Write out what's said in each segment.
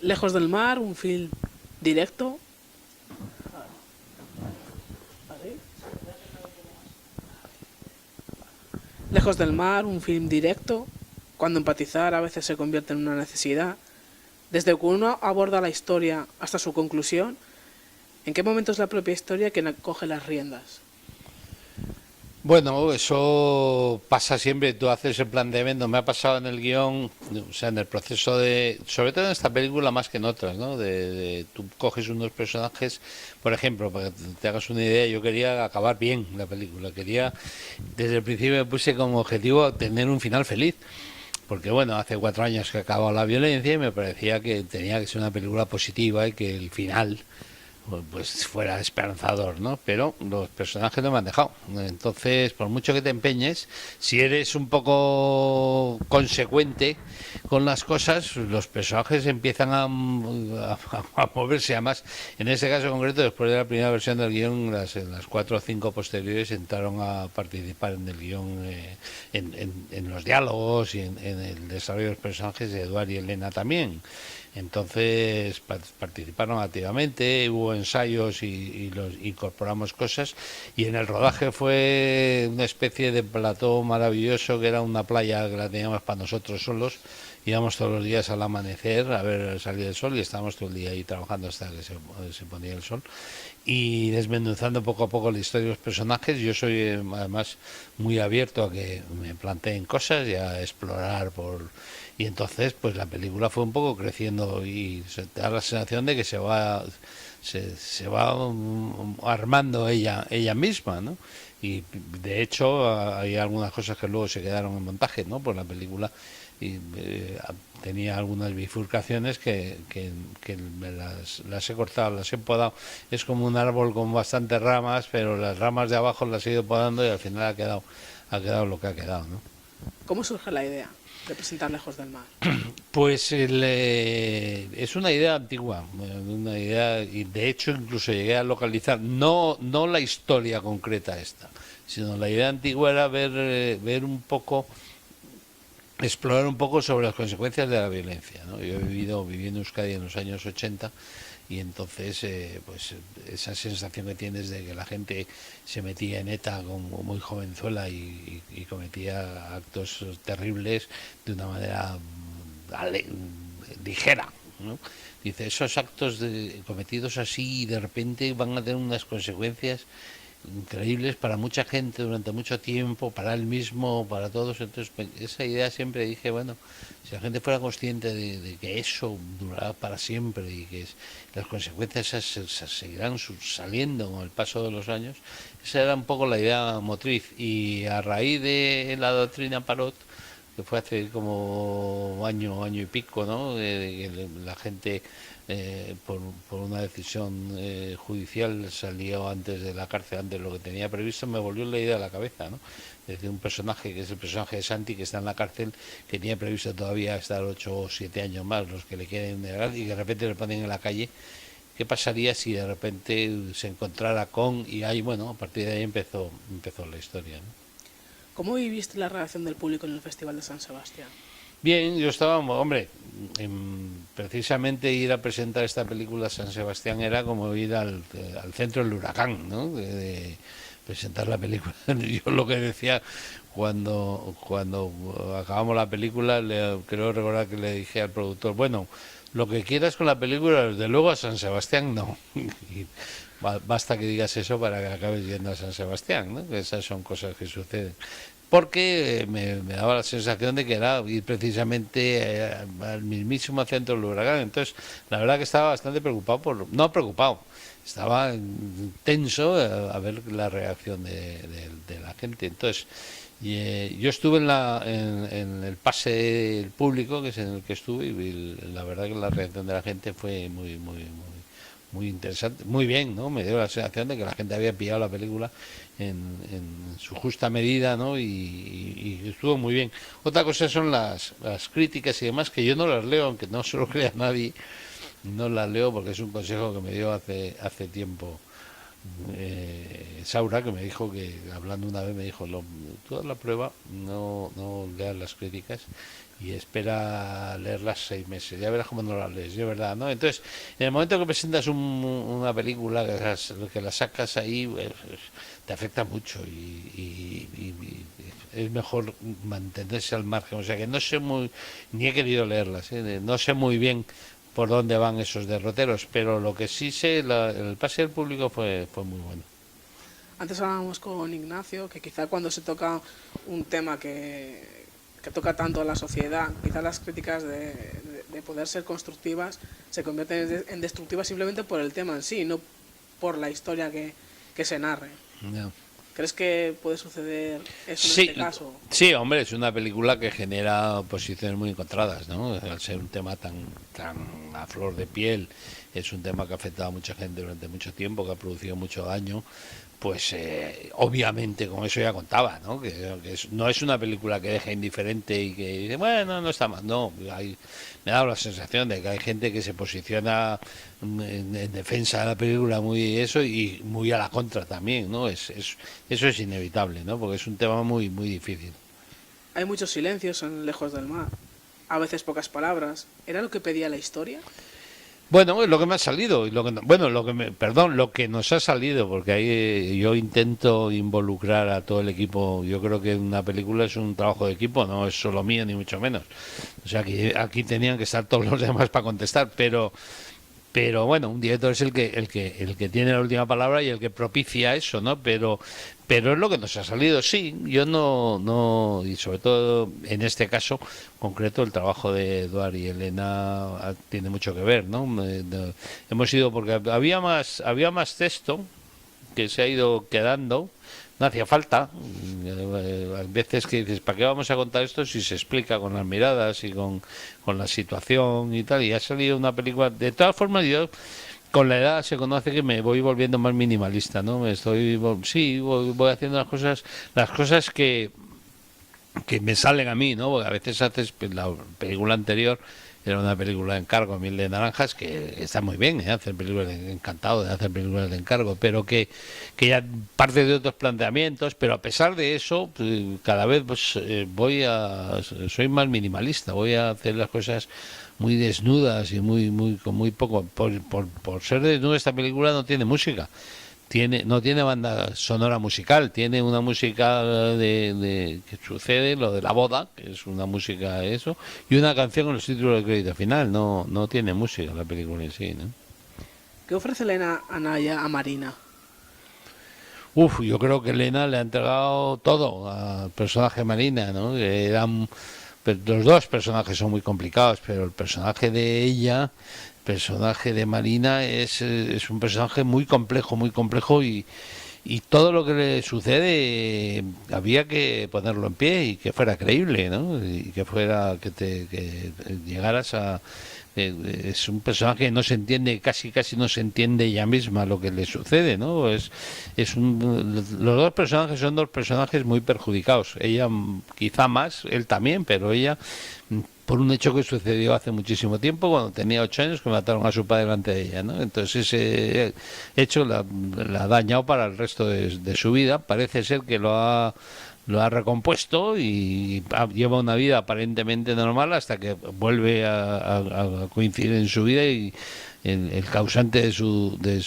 Lejos del mar, un film directo. Lejos del mar, un film directo, cuando empatizar a veces se convierte en una necesidad. Desde que uno aborda la historia hasta su conclusión, ¿en qué momento es la propia historia quien coge las riendas? Bueno, eso pasa siempre, tú haces el planteamiento, me ha pasado en el guión, o sea, en el proceso de, sobre todo en esta película más que en otras, ¿no? Tú coges unos personajes, por ejemplo, para que te hagas una idea, yo quería acabar bien la película, quería, desde el principio me puse como objetivo tener un final feliz, porque bueno, hace 4 años que acabó la violencia y me parecía que tenía que ser una película positiva y que el final pues fuera esperanzador, ¿no? Pero los personajes no me han dejado. Entonces, por mucho que te empeñes, si eres un poco consecuente con las cosas, los personajes empiezan a moverse. Además, en ese caso concreto, después de la primera versión del guión, las 4 o 5 posteriores entraron a participar en el guión, en los diálogos y en el desarrollo de los personajes de Eduard y Elena también. Entonces participaron activamente, hubo ensayos y los incorporamos cosas, y en el rodaje fue una especie de plató maravilloso que era una playa que la teníamos para nosotros solos. Íbamos todos los días al amanecer a ver salir el sol y estábamos todo el día ahí trabajando hasta que se ponía el sol y desmenuzando poco a poco la historia de los personajes. Yo soy además muy abierto a que me planteen cosas y a explorar y entonces pues la película fue un poco creciendo y se te da la sensación de que se va armando ella misma, ¿no? Y de hecho hay algunas cosas que luego se quedaron en montaje, ¿no? Por la película, y tenía algunas bifurcaciones que las he cortado, las he podado. Es como un árbol con bastantes ramas, pero las ramas de abajo las he ido podando y al final ha quedado lo que ha quedado, ¿no? ¿Cómo surge la idea de presentar Lejos del mar? Pues es una idea antigua, una idea, y de hecho incluso llegué a localizar, no la historia concreta esta, sino la idea antigua era ver un poco, explorar un poco sobre las consecuencias de la violencia, ¿no? Yo viví en Euskadi en los años 80 y entonces pues esa sensación que tienes de que la gente se metía en ETA como muy jovenzuela y cometía actos terribles de una manera ligera, ¿no? Dice, esos actos cometidos así de repente van a tener unas consecuencias increíbles para mucha gente durante mucho tiempo, para él mismo, para todos. Entonces, esa idea siempre dije, bueno, si la gente fuera consciente de que eso durará para siempre y que las consecuencias se seguirán saliendo con el paso de los años, esa era un poco la idea motriz. Y a raíz de la doctrina Parot, que fue hace como año y pico, ¿no? De que la gente por una decisión judicial salió antes de la cárcel, antes de lo que tenía previsto, me volvió la idea a la cabeza, ¿no? Desde un personaje que es el personaje de Santi, que está en la cárcel, que tenía previsto todavía estar 8 o 7 años más, los que le queden de edad, y que de repente le ponen en la calle. ¿Qué pasaría si de repente se encontrara con, y ahí, bueno, a partir de ahí empezó la historia, ¿no? ¿Cómo viviste la reacción del público en el Festival de San Sebastián? Bien, yo estaba, hombre, precisamente ir a presentar esta película a San Sebastián era como ir al centro del huracán, ¿no? De presentar la película. Yo lo que decía cuando acabamos la película, creo recordar que le dije al productor, bueno, lo que quieras con la película, desde luego a San Sebastián no. Y basta que digas eso para que acabes yendo a San Sebastián, ¿no? Que esas son cosas que suceden, porque me daba la sensación de que era ir precisamente al mismísimo centro del huracán. Entonces, la verdad que estaba bastante preocupado, no preocupado, estaba tenso a ver la reacción de la gente. Entonces, yo estuve en el pase público, que es en el que estuve, y la verdad que la reacción de la gente fue muy interesante, muy bien, ¿no? Me dio la sensación de que la gente había pillado la película en su justa medida, ¿no? Y estuvo muy bien. Otra cosa son las críticas y demás, que yo no las leo, aunque no se lo crea nadie, no las leo porque es un consejo que me dio hace tiempo Saura, que me dijo que, hablando una vez, me dijo, tú haz la prueba, no leas las críticas y espera leerlas 6 meses, ya verás cómo no las lees, de verdad, ¿no? Entonces, en el momento que presentas una película, que la sacas ahí, te afecta mucho y es mejor mantenerse al margen. O sea que no sé ni he querido leerlas, ¿eh? No sé muy bien por dónde van esos derroteros, pero lo que sí sé, el pase del público fue muy bueno. Antes hablábamos con Ignacio que quizá cuando se toca un tema que toca tanto a la sociedad, quizá las críticas de poder ser constructivas se convierten en destructivas simplemente por el tema en sí, no por la historia que se narre. No. ¿Crees que puede suceder eso en Sí, este caso? sí, hombre, es una película que genera posiciones muy encontradas, ¿no? Al ser un tema tan a flor de piel, es un tema que ha afectado a mucha gente durante mucho tiempo, que ha producido mucho daño, pues obviamente con eso ya contaba, ¿no? No es una película que deja indiferente y que dice, bueno, no está mal, no, me ha dado la sensación de que hay gente que se posiciona en defensa de la película muy eso y muy a la contra también, ¿no? Eso es inevitable, ¿no? Porque es un tema muy difícil. Hay muchos silencios en Lejos del Mar, a veces pocas palabras. ¿Era lo que pedía la historia? Bueno, es lo que me ha salido, y bueno, perdón, lo que nos ha salido, porque ahí yo intento involucrar a todo el equipo. Yo creo que una película es un trabajo de equipo, no es solo mío ni mucho menos. O sea, que aquí tenían que estar todos los demás para contestar, pero bueno, un director es el que tiene la última palabra y el que propicia eso, ¿no? Pero es lo que nos ha salido. Sí, yo no, y sobre todo en este caso concreto el trabajo de Eduard y Elena tiene mucho que ver, ¿no? Hemos ido porque había más texto que se ha ido quedando. No hacía falta. Hay veces que dices, ¿para qué vamos a contar esto si se explica con las miradas y con la situación y tal? Y ha salido una película. De todas formas, yo con la edad se conoce que me voy volviendo más minimalista, ¿no? Sí, voy haciendo las cosas que me salen a mí, ¿no? Porque a veces haces, pues, la película anterior era una película de encargo, Mil de Naranjas, que está muy bien, ¿eh? Hacer películas encantado de hacer películas de encargo, pero que ya parte de otros planteamientos, pero a pesar de eso, pues, cada vez pues, soy más minimalista, voy a hacer las cosas muy desnudas y con muy poco. Por ser desnuda, esta película no tiene música. No tiene banda sonora musical, tiene una música que sucede, lo de la boda, que es una música eso, y una canción con los títulos de crédito final. No tiene música la película en sí, ¿no? ¿Qué ofrece Elena Anaya a Marina? Yo creo que Elena le ha entregado todo al personaje Marina, ¿no? Los dos personajes son muy complicados, pero el personaje de ella, personaje de Marina, es un personaje muy complejo y todo lo que le sucede había que ponerlo en pie y que fuera creíble, ¿no? Y que que llegaras a es un personaje que no se entiende, casi no se entiende ella misma lo que le sucede, ¿no? Los dos personajes son dos personajes muy perjudicados. Ella quizá más, él también, pero ella por un hecho que sucedió hace muchísimo tiempo, cuando tenía 8 años, que mataron a su padre delante de ella, ¿no? Entonces ese hecho la ha dañado para el resto de su vida. Parece ser que lo ha recompuesto y lleva una vida aparentemente normal hasta que vuelve a coincidir en su vida y el causante de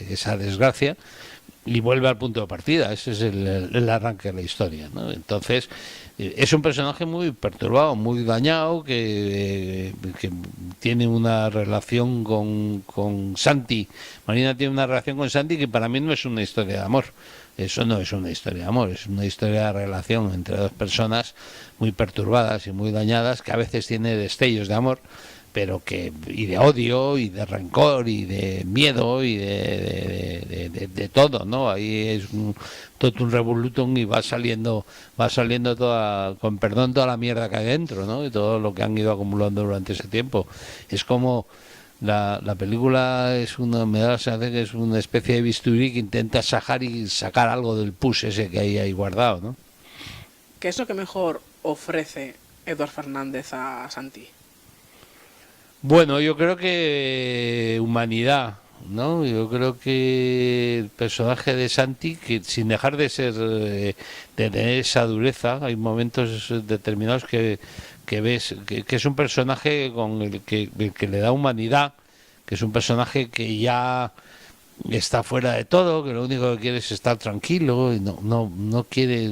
esa desgracia y vuelve al punto de partida. Ese es el arranque de la historia, ¿no? Entonces es un personaje muy perturbado, muy dañado, que tiene una relación con Santi. Marina tiene una relación con Santi que para mí no es una historia de amor. Eso no es una historia de amor, es una historia de relación entre dos personas muy perturbadas y muy dañadas, que a veces tiene destellos de amor, pero y de odio y de rencor y de miedo y de todo, ¿no? Ahí es todo un revolutum y va saliendo toda, con perdón, toda la mierda que hay dentro, ¿no? Y todo lo que han ido acumulando durante ese tiempo. Es como la película me da la sensación que es una especie de bisturí que intenta sacar algo del pus ese que hay ahí guardado, ¿no? ¿Qué es lo que mejor ofrece Eduard Fernández a Santi? Bueno, yo creo que humanidad, ¿no? Yo creo que el personaje de Santi, que sin dejar de ser, de tener esa dureza, hay momentos determinados que ves que es un personaje con el que le da humanidad, que es un personaje que ya está fuera de todo, que lo único que quiere es estar tranquilo y no quiere,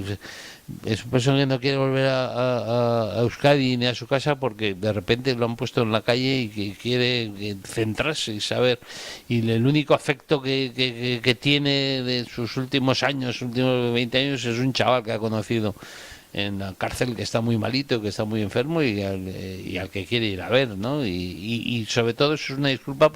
es un personaje que no quiere volver a Euskadi ni a su casa porque de repente lo han puesto en la calle y que quiere centrarse y saber, y el único afecto que tiene de sus últimos años, sus últimos 20 años, es un chaval que ha conocido en la cárcel, que está muy malito, que está muy enfermo y al que quiere ir a ver, ¿no? Y sobre todo eso es una disculpa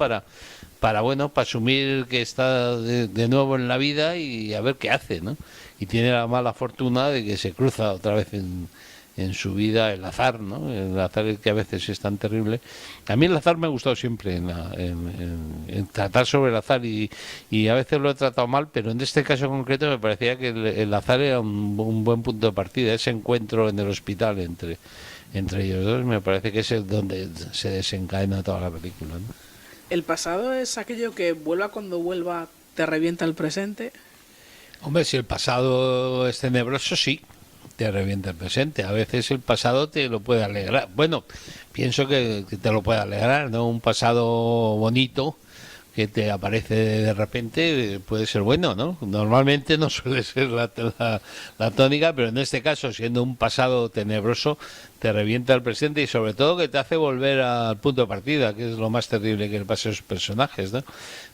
bueno, para asumir que está de nuevo en la vida y a ver qué hace, ¿no? Y tiene la mala fortuna de que se cruza otra vez en su vida el azar, ¿no? El azar que a veces es tan terrible. A mí el azar me ha gustado siempre en tratar sobre el azar y a veces lo he tratado mal, pero en este caso concreto me parecía que el azar era un buen punto de partida. Ese encuentro en el hospital entre ellos dos me parece que es donde se desencadena toda la película, ¿no? El pasado es aquello que vuelva cuando vuelva, te revienta el presente. Hombre, si el pasado es tenebroso, sí, te revienta el presente. A veces el pasado te lo puede alegrar. Bueno, pienso que te lo puede alegrar, ¿no? Un pasado bonito que te aparece de repente puede ser bueno, ¿no? Normalmente no suele ser la tónica, pero en este caso, siendo un pasado tenebroso, te revienta el presente y sobre todo que te hace volver al punto de partida, que es lo más terrible que le pasa a esos personajes, ¿no?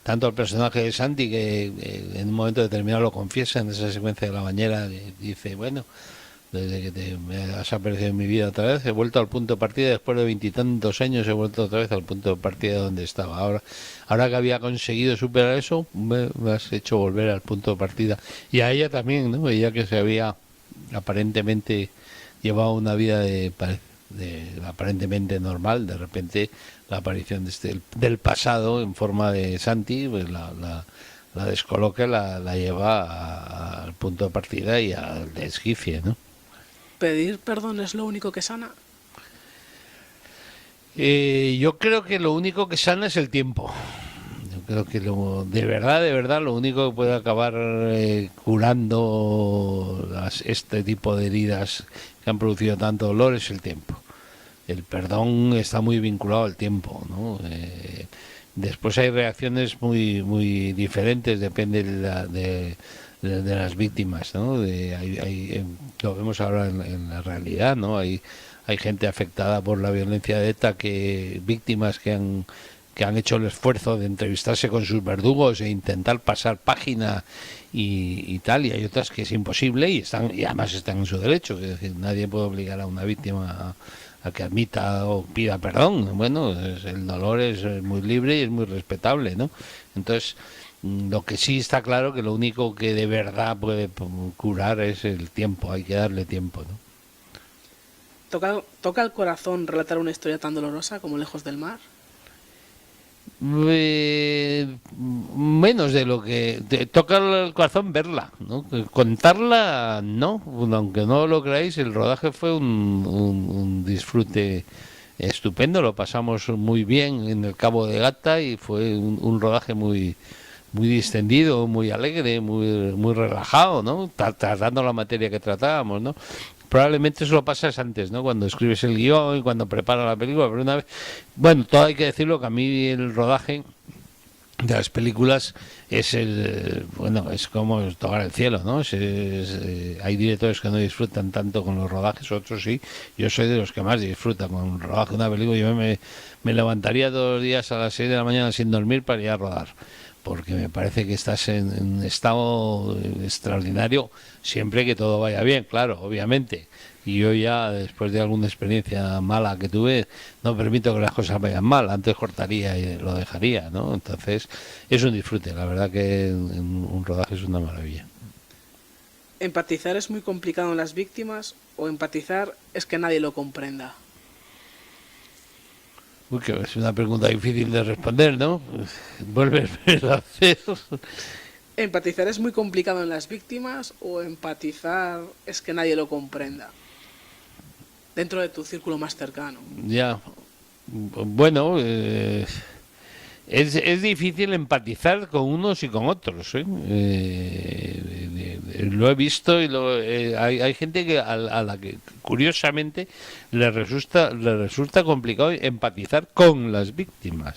Tanto el personaje de Santi, que en un momento determinado lo confiesa en esa secuencia de la bañera, dice, bueno, desde que me has aparecido en mi vida otra vez, he vuelto al punto de partida, después de 20 y tantos años he vuelto otra vez al punto de partida donde estaba. Ahora que había conseguido superar eso, me has hecho volver al punto de partida. Y a ella también, ¿no? Ella que se había aparentemente llevado una vida de aparentemente normal, de repente la aparición del pasado en forma de Santi, pues la descoloca, la lleva al punto de partida y al desquicie, ¿no? ¿Pedir perdón es lo único que sana? Yo creo que lo único que sana es el tiempo. Yo creo que de verdad, lo único que puede acabar curando este tipo de heridas que han producido tanto dolor es el tiempo. El perdón está muy vinculado al tiempo, ¿no? Después hay reacciones muy diferentes, depende de las víctimas, ¿no? Lo vemos ahora en la realidad, ¿no? Hay gente afectada por la violencia de ETA, víctimas que han hecho el esfuerzo de entrevistarse con sus verdugos e intentar pasar página y tal, y hay otras que es imposible y además están en su derecho, es decir, nadie puede obligar a una víctima a que admita o pida perdón. Bueno, el dolor es muy libre y es muy respetable, ¿no? Entonces, lo que sí está claro que lo único que de verdad puede curar es el tiempo, hay que darle tiempo, ¿no? ¿Toca el corazón relatar una historia tan dolorosa como Lejos del Mar? Menos de lo que te toca el corazón verla, ¿no? Contarla, no, aunque no lo creáis, el rodaje fue un disfrute estupendo, lo pasamos muy bien en el Cabo de Gata y fue un rodaje muy distendido, muy alegre, muy relajado, ¿no? Tratando la materia que tratábamos, ¿no? Probablemente eso lo pasas antes, ¿no? Cuando escribes el guión y cuando preparas la película, pero una vez... Bueno, todo hay que decirlo, que a mí el rodaje de las películas es es como tocar el cielo, ¿no? Hay directores que no disfrutan tanto con los rodajes, otros sí. Yo soy de los que más disfrutan con el rodaje de una película. Yo me levantaría todos los días a las 6 de la mañana sin dormir para ir a rodar, porque me parece que estás en un estado extraordinario siempre que todo vaya bien, claro, obviamente. Y yo ya, después de alguna experiencia mala que tuve, no permito que las cosas vayan mal. Antes cortaría y lo dejaría, ¿no? Entonces, es un disfrute. La verdad que un rodaje es una maravilla. ¿Empatizar es muy complicado en las víctimas o empatizar es que nadie lo comprenda? Uy, que es una pregunta difícil de responder, ¿no? Vuelves a hacer. ¿Empatizar es muy complicado en las víctimas o empatizar es que nadie lo comprenda? Dentro de tu círculo más cercano. Ya. Bueno, Es difícil empatizar con unos y con otros, ¿eh? Lo he visto y hay gente que a la que curiosamente le resulta complicado empatizar con las víctimas.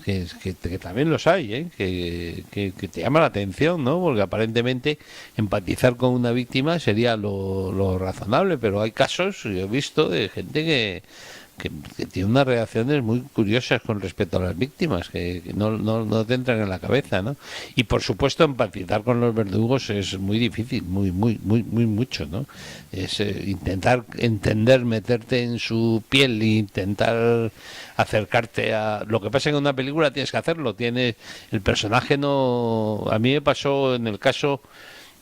Que también los hay, ¿eh? Que te llama la atención, ¿no? Porque aparentemente empatizar con una víctima sería lo razonable, pero hay casos, yo he visto, de gente que tiene unas reacciones muy curiosas con respecto a las víctimas, que no te entran en la cabeza, ¿no? Y por supuesto empatizar con los verdugos es muy difícil, muy mucho, ¿no? Es intentar entender, meterte en su piel e intentar acercarte a... Lo que pasa en una película tienes que hacerlo, el personaje no... A mí me pasó en el caso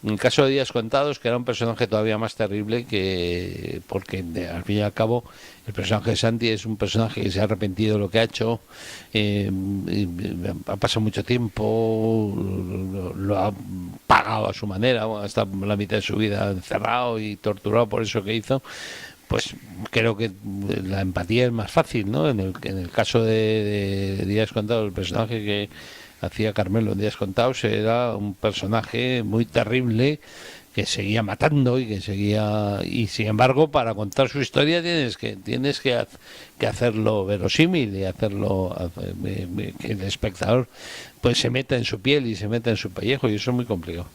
de Días Contados, que era un personaje todavía más terrible, porque al fin y al cabo el personaje de Santi es un personaje que se ha arrepentido de lo que ha hecho, ha pasado mucho tiempo, lo ha pagado a su manera, hasta la mitad de su vida encerrado y torturado por eso que hizo. Pues creo que la empatía es más fácil, ¿no? En el caso de Días Contados, el personaje que hacía Carmelo en Días Contados era un personaje muy terrible que seguía matando y sin embargo para contar su historia tienes que hacerlo verosímil y hacerlo que el espectador pues se meta en su piel y se meta en su pellejo, y eso es muy complicado.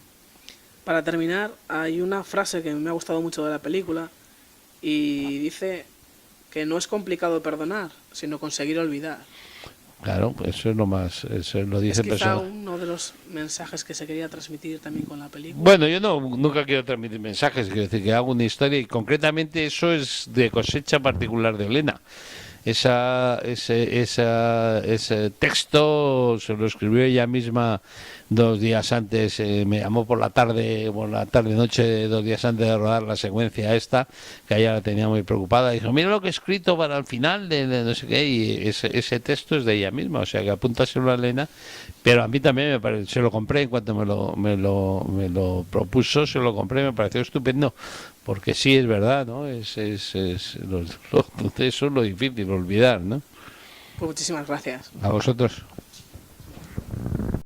Para terminar, hay una frase que me ha gustado mucho de la película y dice que no es complicado perdonar, sino conseguir olvidar. Claro, eso es lo más, eso lo dice el quizá personaje. uno de los mensajes que se quería transmitir también con la película. Bueno, yo nunca quiero transmitir mensajes, quiero decir que hago una historia y concretamente eso es de cosecha particular de Elena. Ese texto se lo escribió ella misma 2 días antes, me llamó por la tarde noche, 2 días antes de rodar la secuencia esta, que ella la tenía muy preocupada. Dijo, mira lo que he escrito para el final de no sé qué, y ese texto es de ella misma, o sea que apúntaselo a Elena, pero a mí también se lo compré en cuanto me lo propuso, se lo compré, me pareció estupendo, porque sí es verdad, ¿no? Eso es lo difícil, olvidar, ¿no? Pues muchísimas gracias. A vosotros.